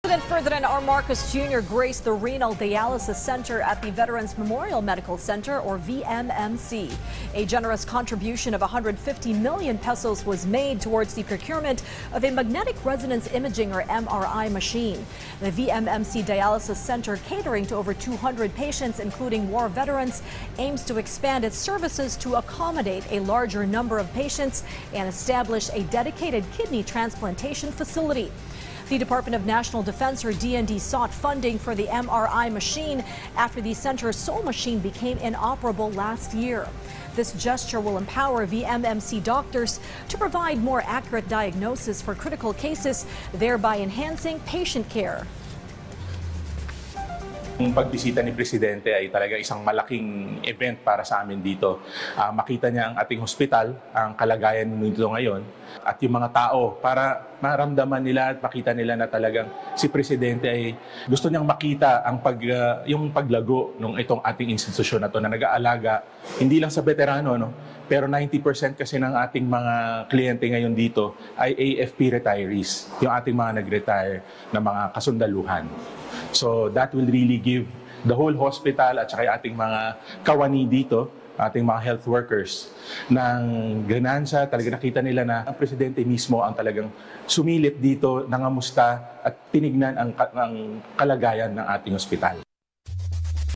President Ferdinand R. Marcos Jr. graced the Renal Dialysis Center at the Veterans Memorial Medical Center, or VMMC. A generous contribution of 150 million pesos was made towards the procurement of a magnetic resonance imaging, or MRI, machine. The VMMC Dialysis Center, catering to over 200 patients, including war veterans, aims to expand its services to accommodate a larger number of patients and establish a dedicated kidney transplantation facility. The Department of National Defense, or DND, sought funding for the MRI machine after the center's sole machine became inoperable last year. This gesture will empower VMMC doctors to provide more accurate diagnosis for critical cases, thereby enhancing patient care. Ang pagbisita ni Presidente ay talaga isang malaking event para sa amin dito. Makita niya ang ating hospital, ang kalagayan nito ngayon, at yung mga tao para maramdaman nila at makita nila na talagang si Presidente ay gusto niyang makita ang yung paglago ng itong ating institusyon na to na nag-aalaga hindi lang sa veterano, no? Pero 90% kasi ng ating mga kliyente ngayon dito ay AFP retirees, yung ating mga nag-retire na mga kasundaluhan. So that will really give the whole hospital at saka ating mga kawani dito, ating mga health workers, ng ganansya. Talaga nakita nila na ang Presidente mismo ang talagang sumilip dito, nangamusta at tinignan ang kalagayan ng ating hospital.